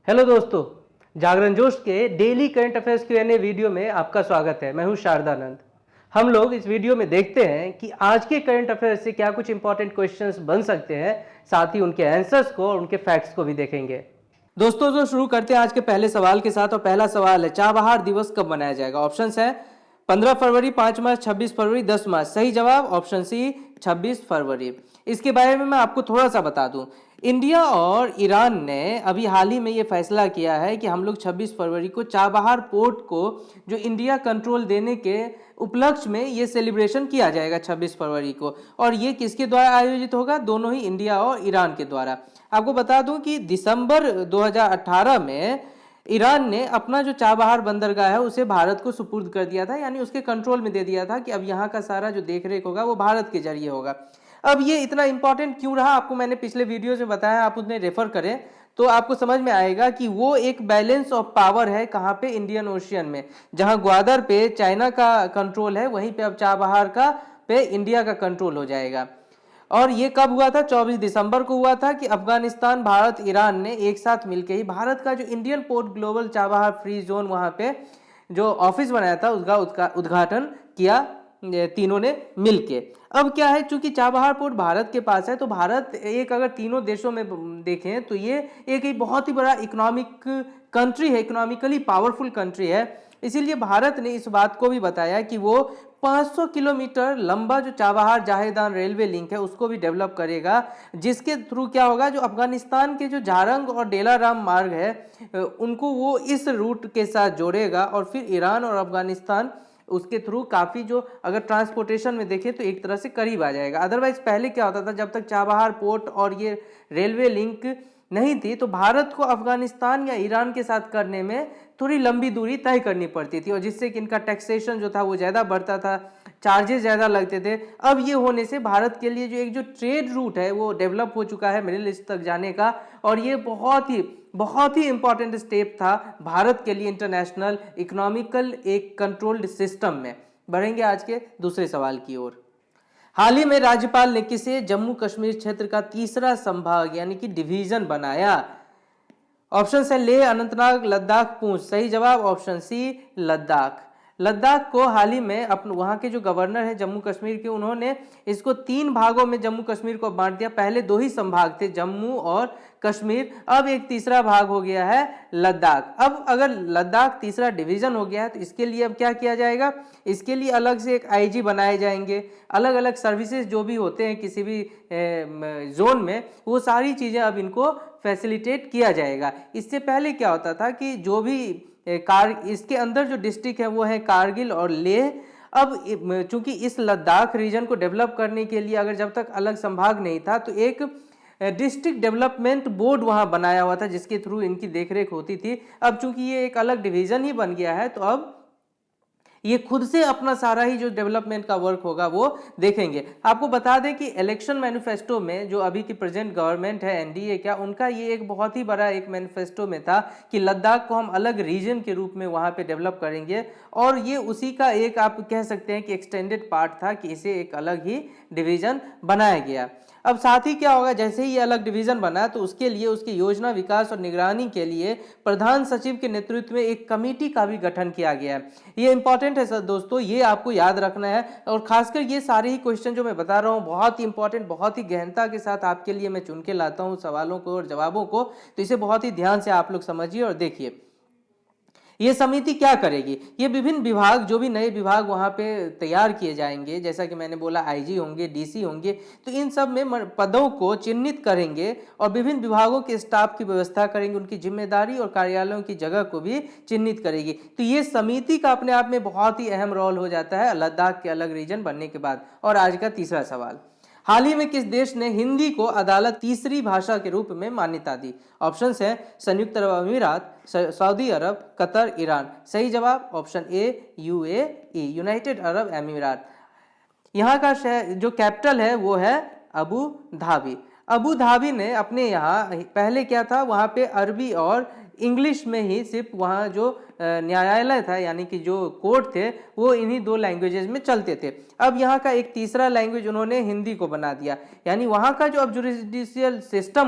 Hello दोस्तों, जागरण जोश के daily current affairs Q&A video में आपका स्वागत है। मैं हूं शारदानंद। हम लोग इस वीडियो में देखते हैं कि आज के करंट अफेयर्स से क्या कुछ इंपॉर्टेंट क्वेश्चंस बन सकते हैं, साथ ही उनके आंसर्स को और उनके फैक्ट्स को भी देखेंगे। दोस्तों, तो शुरू करते हैं आज के पहले सवाल के साथ। और पहला सवाल है, चाबहार दिवस कब मनाया जाएगा? ऑप्शंस है 15 फरवरी, 5 मार्च, 26 फरवरी, 10 मार्च। सही जवाब ऑप्शन सी 26 फरवरी। इसके बारे में मैं आपको थोड़ा सा बता दूं। इंडिया और ईरान ने अभी हाल ही में ये फैसला किया है कि हम लोग 26 फरवरी को चाबहार पोर्ट को जो इंडिया कंट्रोल देने के उपलक्ष्य में ये सेलिब्रेशन किया जाएगा 26 फरवरी को। और ये किसके द्वारा आयोजित होगा? दोनों ही इंडिया और ईरान के द्वारा। आपको बता दूं कि दिसंबर 2018 में ईरान ने अपना जो चाबहार बंदरगाह है उसे भारत को सुपुर्द कर दिया था, यानी उसके कंट्रोल में दे दिया था कि अब यहाँ का सारा जो देखरेख होगा वो भारत के जरिए होगा। अब ये इतना इंपॉर्टेंट क्यों रहा, आपको मैंने पिछले वीडियो में बताया, आप उन्हें रेफर करें तो आपको समझ में आएगा कि वो एक बैलेंस ऑफ पावर है। कहाँ पे? इंडियन ओशियन में। जहां ग्वादर पे चाइना का कंट्रोल है, वहीं पे अब चाबहार का पे इंडिया का कंट्रोल हो जाएगा। और ये कब हुआ था? 24 दिसंबर को हुआ था कि अफगानिस्तान, भारत, ईरान ने एक साथ मिलकर ही भारत का जो Indian port global Chabahar free zone वहां पे जो ऑफिस बनाया था उसका उद्घाटन किया, तीनों ने मिलके। अब क्या है, चूंकि चाबहार पोर्ट भारत के पास है तो भारत एक, अगर तीनों देशों में देखें तो ये एक बहुत ही बड़ा इकोनॉमिक कंट्री है, इकोनॉमिकली पावरफुल कंट्री है। इसीलिए भारत ने इस बात को भी बताया कि वो 500 किलोमीटर लंबा जो चाबहार जाहेदान रेलवे लिंक है उसको भी डेवलप करेगा, जिसके थ्रू क्या होगा, जो अफगानिस्तान के जो जारंग और डेलाराम मार्ग है उनको वो इस रूट के साथ जोड़ेगा। और फिर ईरान और अफगानिस्तान उसके थ्रू काफ़ी, जो अगर ट्रांसपोर्टेशन में देखें तो एक तरह से करीब आ जाएगा। अदरवाइज पहले क्या होता था, जब तक चाबहार पोर्ट और ये रेलवे लिंक नहीं थी तो भारत को अफगानिस्तान या ईरान के साथ करने में थोड़ी लंबी दूरी तय करनी पड़ती थी, और जिससे कि इनका टैक्सेशन जो था वो ज़्यादा बढ़ता था, चार्जेस ज़्यादा लगते थे। अब ये होने से भारत के लिए जो एक जो ट्रेड रूट है वो डेवलप हो चुका है मिडिल ईस्ट तक जाने का, और ये बहुत ही इंपॉर्टेंट स्टेप था भारत के लिए इंटरनेशनल इकोनॉमिकल एक कंट्रोल्ड सिस्टम में। बढ़ेंगे आज के दूसरे सवाल की ओर। हाल ही में राज्यपाल ने किसे जम्मू कश्मीर क्षेत्र का तीसरा संभाग यानी कि डिवीजन बनाया? ऑप्शन है लेह, अनंतनाग, लद्दाख, पूंछ। सही जवाब ऑप्शन सी लद्दाख। लद्दाख को हाल ही में अपने वहां के जो गवर्नर है जम्मू कश्मीर के, उन्होंने इसको 3 भागों में जम्मू कश्मीर को बांट दिया। पहले 2 ही संभाग थे, जम्मू और कश्मीर, अब एक तीसरा भाग हो गया है लद्दाख। अब अगर लद्दाख तीसरा डिवीजन हो गया है तो इसके लिए अब क्या किया जाएगा? इसके लिए अलग से एक आईजी बनाए जाएंगे, अलग अलग सर्विसेज जो भी होते हैं किसी भी जोन में, वो सारी चीजें अब इनको फैसिलिटेट किया जाएगा। इससे पहले क्या होता था कि जो भी इसके अंदर जो डिस्ट्रिक्ट है वो है कारगिल और लेह। अब चूंकि इस लद्दाख रीजन को डेवलप करने के लिए अगर जब तक अलग संभाग नहीं था तो एक डिस्ट्रिक्ट डेवलपमेंट बोर्ड वहां बनाया हुआ था जिसके थ्रू इनकी देखरेख होती थी। अब चूंकि ये एक अलग डिवीजन ही बन गया है तो अब ये खुद से अपना सारा ही जो डेवलपमेंट का वर्क होगा वो देखेंगे। आपको बता दें कि इलेक्शन मैनिफेस्टो में जो अभी की प्रेजेंट गवर्नमेंट है एनडीए का, उनका ये एक बहुत ही बड़ा एक मैनिफेस्टो में था कि लद्दाख को हम अलग रीजन के रूप में वहां पे डेवलप करेंगे, और ये उसी का एक आप कह सकते हैं कि एक्सटेंडेड पार्ट था कि इसे एक अलग ही डिवीजन बनाया गया। अब साथ ही क्या होगा, जैसे ही ये अलग डिवीजन बना तो उसके लिए उसकी योजना विकास और निगरानी के लिए प्रधान सचिव के नेतृत्व में एक कमेटी का भी गठन किया गया है। ये इंपॉर्टेंट है सर दोस्तों, ये आपको याद रखना है। और खासकर ये सारे ही क्वेश्चन जो मैं बता रहा हूँ बहुत ही इंपॉर्टेंट, बहुत ही गहनता के साथ आपके लिए मैं चुन के लाता हूँ सवालों को और जवाबों को, तो इसे बहुत ही ध्यान से आप लोग समझिए और देखिए। ये समिति क्या करेगी? ये विभिन्न विभाग, जो भी नए विभाग वहां पे तैयार किए जाएंगे, जैसा कि मैंने बोला आईजी होंगे, डीसी होंगे, तो इन सब में पदों को चिन्हित करेंगे और विभिन्न विभागों के स्टाफ की व्यवस्था करेंगे, उनकी जिम्मेदारी और कार्यालयों की जगह को भी चिन्हित करेगी। तो ये समिति का अपने आप में बहुत ही अहम रोल हो जाता है लद्दाख के अलग रीजन बनने के बाद। और आज का तीसरा सवाल, हाल ही में किस देश ने हिंदी को अदालत तीसरी भाषा के रूप में मान्यता दी? ऑप्शंस हैं संयुक्त अरब अमीरात, सऊदी अरब, कतर, ईरान। सही जवाब option A UAE, United Arab अमीरात। यहाँ का शहर जो कैपिटल है वो है अबू धाबी। अबू धाबी ने अपने यहाँ, पहले क्या था, वहाँ पे अरबी और इंग्लिश में ही सिर्फ वहाँ जो न्यायालय था यानी कि जो कोर्ट थे वो इन्हीं 2 लैंग्वेजेस में चलते थे। अब यहाँ का एक तीसरा लैंग्वेज उन्होंने हिंदी को बना दिया, यानी वहाँ का जो अब जुडिशियल सिस्टम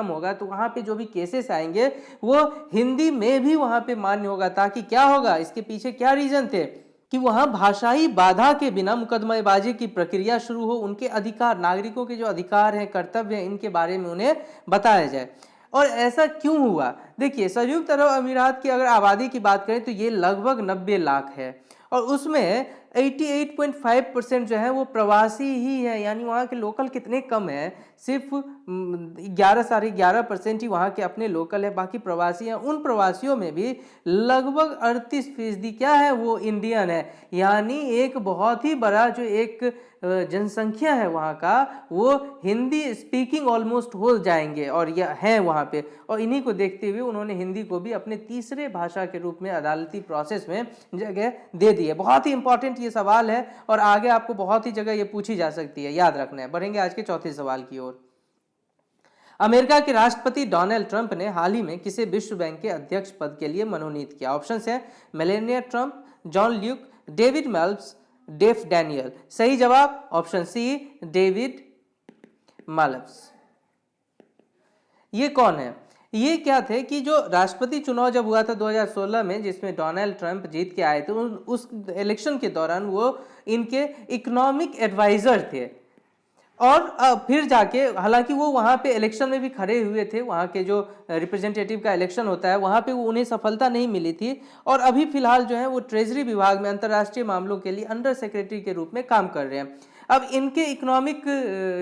होगा तो वहाँ पे जो भी केसेस आएंगे वो हिंदी में भी वहाँ पे मान्य होगा, ताकि क्या होगा, इसके पीछे क्या रीजन थे कि वहां भाषाई बाधा के बिना मुकदमेबाजी की प्रक्रिया शुरू हो, उनके अधिकार, नागरिकों के जो अधिकार हैं, कर्तव्य हैं, इनके बारे में उन्हें बताया जाए। और ऐसा क्यों हुआ? देखिए, संयुक्त अरब अमीरात की अगर आबादी की बात करें तो ये लगभग 90 लाख है और उसमें 88.5% जो है वो प्रवासी ही है, यानी वहाँ के लोकल कितने कम है, सिर्फ 11-11.5% ही वहाँ के अपने लोकल है, बाकी प्रवासी हैं। उन प्रवासियों में भी लगभग 38% क्या है, वो इंडियन है, यानी एक बहुत ही बड़ा जो एक जनसंख्या है वहाँ का, वो हिंदी स्पीकिंग ऑलमोस्ट हो जाएंगे और यह है वहाँ पे। और इन्हीं को देखते हुए उन्होंने हिंदी को भी अपने तीसरे भाषा के रूप में अदालती प्रोसेस में जगह दे दी है। बहुत ही इंपॉर्टेंट ये सवाल है और आगे आपको बहुत ही जगह ये पूछी जा सकती है, याद रखना है। बढ़ेंगे आज के चौथे सवाल की ओर। अमेरिका के राष्ट्रपति डोनाल्ड ट्रंप ने हाल ही में किसे विश्व बैंक के अध्यक्ष पद के लिए मनोनीत किया? ऑप्शन है Melania Trump, John Luke, David Malpass, डेफ डैनियल। सही जवाब ऑप्शन सी, डेविड मेल्प्स। ये कौन है? ये क्या थे कि जो राष्ट्रपति चुनाव जब हुआ था 2016 में, जिसमें डोनाल्ड ट्रंप जीत के आए थे, उस इलेक्शन के दौरान वो इनके इकोनॉमिक एडवाइजर थे। और फिर जाके, हालांकि वो वहाँ पे इलेक्शन में भी खड़े हुए थे, वहाँ के जो रिप्रेजेंटेटिव का इलेक्शन होता है वहाँ पे वो उन्हें सफलता नहीं मिली थी, और अभी फिलहाल जो है वो ट्रेजरी विभाग में अंतर्राष्ट्रीय मामलों के लिए अंडर सेक्रेटरी के रूप में काम कर रहे हैं। अब इनके इकोनॉमिक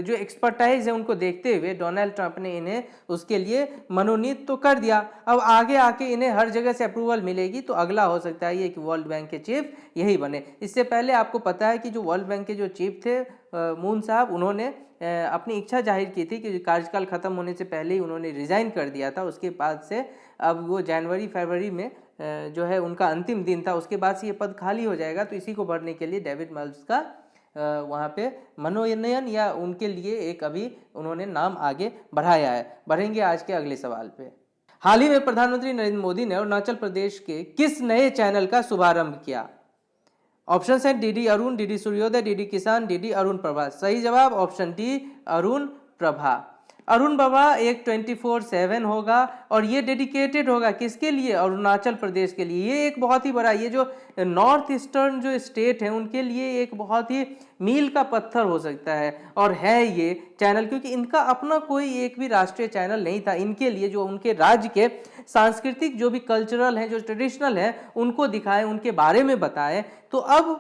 जो एक्सपर्टाइज है उनको देखते हुए डोनाल्ड ट्रंप ने इन्हें उसके लिए मनोनीत तो कर दिया। अब आगे आके इन्हें हर जगह से अप्रूवल मिलेगी तो अगला हो सकता है ये कि वर्ल्ड बैंक के चीफ यही बने। इससे पहले आपको पता है कि जो वर्ल्ड बैंक के जो चीफ थे मून साहब, उन्होंने अपनी इच्छा जाहिर की थी कि कार्यकाल खत्म होने से पहले ही उन्होंने रिजाइन कर दिया था। उसके बाद से अब वो जनवरी फरवरी में जो है उनका अंतिम दिन था, उसके बाद से ये पद खाली हो जाएगा। तो इसी को भरने के लिए डेविड मेल्प्स का वहाँ पे मनोनयन या उनके लिए एक अभी उन्होंने नाम आगे बढ़ाया है। बढ़ेंगे आज के अगले सवाल पे। हाल ही में प्रधानमंत्री नरेंद्र मोदी ने अरुणाचल प्रदेश के किस नए चैनल का शुभारंभ किया? ऑप्शन है डीडी अरुण, डीडी सूर्योदय, डीडी किसान, डीडी अरुण प्रभा। सही जवाब ऑप्शन डी, अरुण प्रभा। अरुण प्रभा एक 24/7 होगा और ये डेडिकेटेड होगा किसके लिए? अरुणाचल प्रदेश के लिए। ये एक बहुत ही बड़ा, ये जो नॉर्थ ईस्टर्न जो स्टेट है उनके लिए एक बहुत ही मील का पत्थर हो सकता है और है ये चैनल, क्योंकि इनका अपना कोई एक भी राष्ट्रीय चैनल नहीं था। इनके लिए जो उनके राज्य के सांस्कृतिक जो भी कल्चरल है, जो ट्रेडिशनल है, उनको दिखाएं, उनके बारे में बताएं। तो अब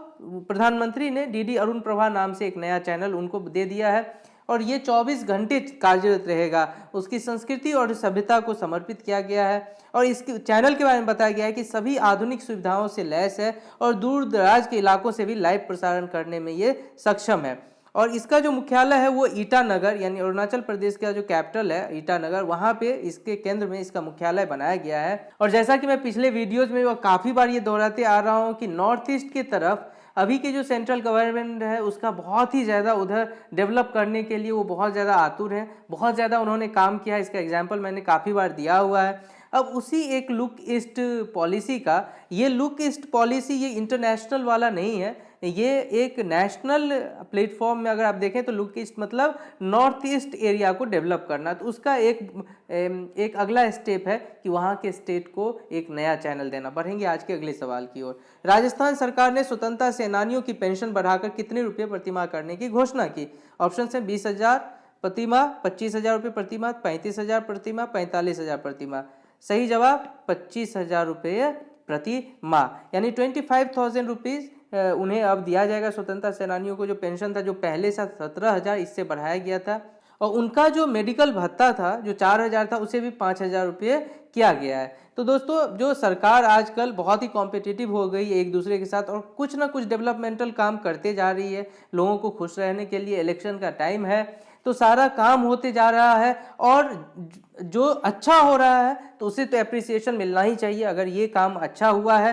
प्रधानमंत्री ने डीडी अरुण प्रभा नाम से एक नया चैनल उनको दे दिया है और ये 24 घंटे कार्यरत रहेगा। उसकी संस्कृति और सभ्यता को समर्पित किया गया है और इसके चैनल के बारे में बताया गया है कि सभी आधुनिक सुविधाओं से लैस है और दूर दराज के इलाकों से भी लाइव प्रसारण करने में ये सक्षम है। और इसका जो मुख्यालय है वो ईटानगर, यानी अरुणाचल प्रदेश का जो कैपिटल है ईटानगर, वहाँ पे इसके केंद्र में इसका मुख्यालय बनाया गया है। और जैसा कि मैं पिछले वीडियोज में काफ़ी बार ये दोहराते आ रहा हूँ कि नॉर्थ ईस्ट की तरफ अभी के जो सेंट्रल गवर्नमेंट है उसका बहुत ही ज़्यादा उधर डेवलप करने के लिए वो बहुत ज़्यादा आतुर है, बहुत ज़्यादा उन्होंने काम किया है। इसका एग्जाम्पल मैंने काफ़ी बार दिया हुआ है। अब उसी एक लुक ईस्ट पॉलिसी का, ये लुक ईस्ट पॉलिसी ये इंटरनेशनल वाला नहीं है, ये एक नेशनल प्लेटफॉर्म में अगर आप देखें तो लुक ईस्ट मतलब नॉर्थ ईस्ट एरिया को डेवलप करना। तो उसका एक अगला स्टेप है कि वहाँ के स्टेट को एक नया चैनल देना। बढ़ेंगे आज के अगले सवाल की ओर। राजस्थान सरकार ने स्वतंत्रता सेनानियों की पेंशन बढ़ाकर कितने रुपये प्रतिमाह करने की घोषणा की? ऑप्शन है 20,000 प्रतिमाह, 25,000 रुपये प्रतिमाह, 35,000 प्रतिमाह, 45,000 प्रतिमाह। सही जवाब 25,000 रुपये प्रति माह, यानी 25,000 रुपीज़ उन्हें अब दिया जाएगा। स्वतंत्रता सेनानियों को जो पेंशन था जो पहले से 17,000 इससे बढ़ाया गया था और उनका जो मेडिकल भत्ता था जो 4,000 था उसे भी 5,000 रुपये किया गया है। तो दोस्तों, जो सरकार आजकल बहुत ही कॉम्पिटिटिव हो गई है एक दूसरे के साथ और कुछ ना कुछ डेवलपमेंटल काम करते जा रही है लोगों को खुश रहने के लिए। इलेक्शन का टाइम है तो सारा काम होते जा रहा है और जो अच्छा हो रहा है तो उसे तो एप्रिसिएशन मिलना ही चाहिए। अगर ये काम अच्छा हुआ है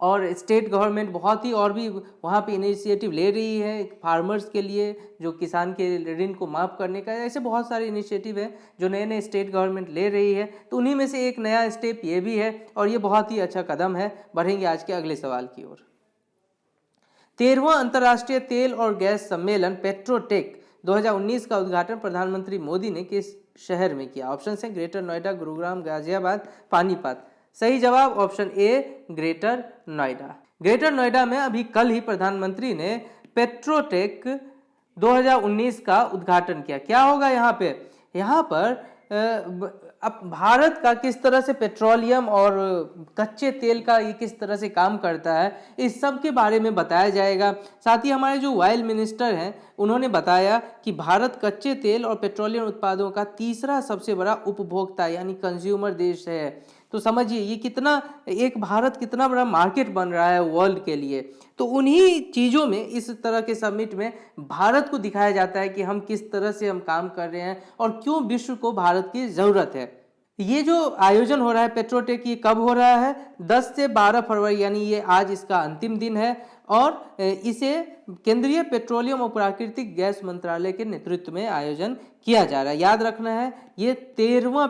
और स्टेट गवर्नमेंट बहुत ही और भी वहाँ पे इनिशिएटिव ले रही है फार्मर्स के लिए, जो किसान के ऋण को माफ़ करने का। ऐसे बहुत सारे इनिशिएटिव हैं जो नए नए स्टेट गवर्नमेंट ले रही है, तो उन्हीं में से एक नया स्टेप ये भी है और ये बहुत ही अच्छा कदम है। बढ़ेंगे आज के अगले सवाल की ओर। 13वां अंतर्राष्ट्रीय तेल और गैस सम्मेलन पेट्रोटेक 2019 का उद्घाटन प्रधानमंत्री मोदी ने किस शहर में किया? ऑप्शन है ग्रेटर नोएडा, गुरुग्राम, गाजियाबाद, पानीपत। सही जवाब option A greater Noida. Greater Noida में अभी कल ही प्रधानमंत्री ने पेट्रोटेक 2019 का उद्घाटन किया। क्या होगा यहाँ पे? यहाँ पर अब भारत का किस तरह से पेट्रोलियम और कच्चे तेल का ये किस तरह से काम करता है, इस सब के बारे में बताया जाएगा। साथ ही हमारे जो ऑयल मिनिस्टर हैं उन्होंने बताया कि भारत कच्चे तेल और पेट्रोलियम उत्पादों का तीसरा सबसे बड़ा उपभोक्ता यानी कंज्यूमर देश है। तो समझिए ये कितना, एक भारत कितना बड़ा मार्केट बन रहा है वर्ल्ड के लिए। तो उन्हीं चीज़ों में इस तरह के समिट में भारत को दिखाया जाता है कि हम किस तरह से हम काम कर रहे हैं और क्यों विश्व को भारत की ज़रूरत है। ये जो आयोजन हो रहा है पेट्रोटेक, ये कब हो रहा है? 10 से 12 फरवरी, यानी ये आज इसका अंतिम दिन है और इसे केंद्रीय पेट्रोलियम और प्राकृतिक गैस मंत्रालय के नेतृत्व में आयोजन किया जा रहा है। याद रखना है ये 13वां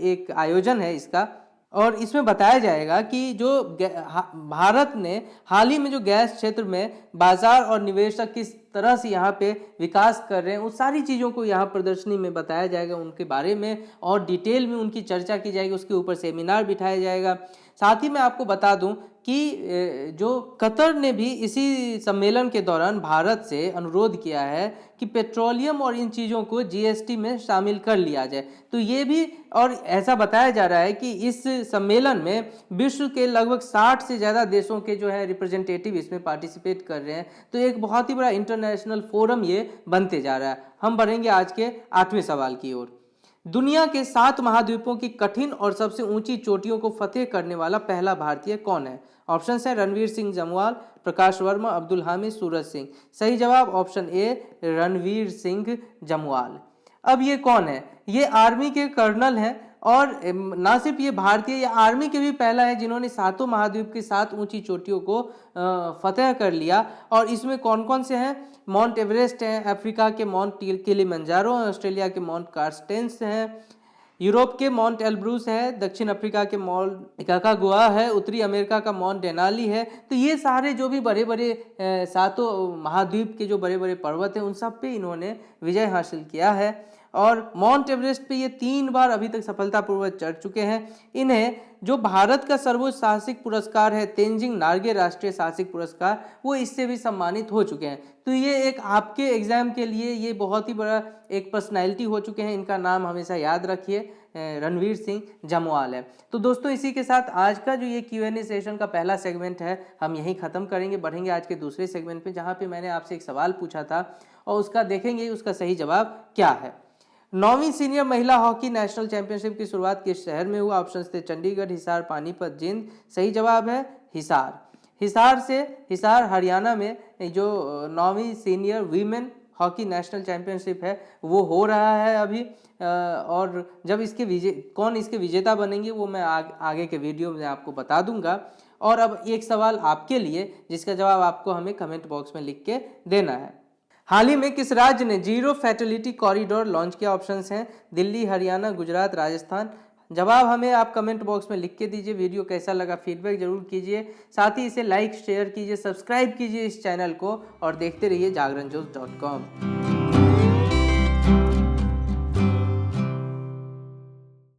एक आयोजन है इसका, और इसमें बताया जाएगा कि जो भारत ने हाल ही में जो गैस क्षेत्र में बाजार और निवेशक किस तरह से यहाँ पे विकास कर रहे हैं, उन सारी चीज़ों को यहाँ प्रदर्शनी में बताया जाएगा, उनके बारे में और डिटेल में उनकी चर्चा की जाएगी, उसके ऊपर सेमिनार बिठाया जाएगा। साथ ही मैं आपको बता दूं कि जो कतर ने भी इसी सम्मेलन के दौरान भारत से अनुरोध किया है कि पेट्रोलियम और इन चीज़ों को जीएसटी में शामिल कर लिया जाए। तो ये भी, और ऐसा बताया जा रहा है कि इस सम्मेलन में विश्व के लगभग 60 से ज़्यादा देशों के जो है रिप्रेजेंटेटिव इसमें पार्टिसिपेट कर रहे हैं। तो एक बहुत ही बड़ा इंटरनेशनल फोरम ये बनते जा रहा है। हम बढ़ेंगे आज के 8वें सवाल की ओर। दुनिया के 7 महाद्वीपों की कठिन और सबसे ऊंची चोटियों को फतेह करने वाला पहला भारतीय कौन है? ऑप्शन है रणवीर सिंह जमवाल, प्रकाश वर्मा, अब्दुल हामिद, सूरज सिंह। सही जवाब ऑप्शन ए रणवीर सिंह जमवाल। अब ये कौन है? ये आर्मी के कर्नल हैं और ना सिर्फ ये भारतीय, ये आर्मी के भी पहला है जिन्होंने 7 महाद्वीप की 7 ऊंची चोटियों को फतेह कर लिया। और इसमें कौन कौन से हैं? माउंट एवरेस्ट है, अफ्रीका के माउंट किलिमंजारो, ऑस्ट्रेलिया के माउंट कार्स्टेंस हैं, यूरोप के माउंट एल्ब्रूस है, दक्षिण अफ्रीका के माउंट इकाकागुआ है, उत्तरी अमेरिका का माउंट डेनाली है। तो ये सारे जो भी बड़े बड़े 7 महाद्वीप के जो बड़े बड़े पर्वत हैं उन सब पे इन्होंने विजय हासिल किया है। और माउंट एवरेस्ट पे ये 3 बार अभी तक सफलतापूर्वक चढ़ चुके हैं। इन्हें जो भारत का सर्वोच्च साहसिक पुरस्कार है तेंजिंग नार्गे राष्ट्रीय साहसिक पुरस्कार, वो इससे भी सम्मानित हो चुके हैं। तो ये एक आपके एग्जाम के लिए ये बहुत ही बड़ा एक पर्सनैलिटी हो चुके हैं। इनका नाम हमेशा याद रखिए, रणवीर सिंह जमवाल है। तो दोस्तों इसी के साथ आज का जो ये Q&A सेशन का पहला सेगमेंट है हम यहीं ख़त्म करेंगे। बढ़ेंगे आज के दूसरे सेगमेंट पे, जहाँ पे मैंने आपसे एक सवाल पूछा था और उसका देखेंगे उसका सही जवाब क्या है। 9वीं सीनियर महिला हॉकी नेशनल चैंपियनशिप की शुरुआत किस शहर में हुआ? ऑप्शन थे चंडीगढ़, हिसार, पानीपत, जींद। सही जवाब है हिसार। हिसार हरियाणा में जो 9वीं senior women hockey national championship है वो हो रहा है अभी। और जब इसके कौन इसके विजेता बनेंगे वो मैं आगे के वीडियो में आपको बता दूंगा। और अब एक सवाल आपके लिए जिसका जवाब आपको हमें कमेंट बॉक्स में लिख के देना है। हाल ही में किस राज्य ने जीरो फैटेलिटी कॉरिडोर लॉन्च किया? ऑप्शंस हैं दिल्ली, हरियाणा, गुजरात, राजस्थान। जवाब हमें आप कमेंट बॉक्स में लिख के दीजिए। वीडियो कैसा लगा फीडबैक जरूर कीजिए। साथ ही इसे लाइक शेयर कीजिए, सब्सक्राइब कीजिए इस चैनल को और देखते रहिए JagranaJosh.com।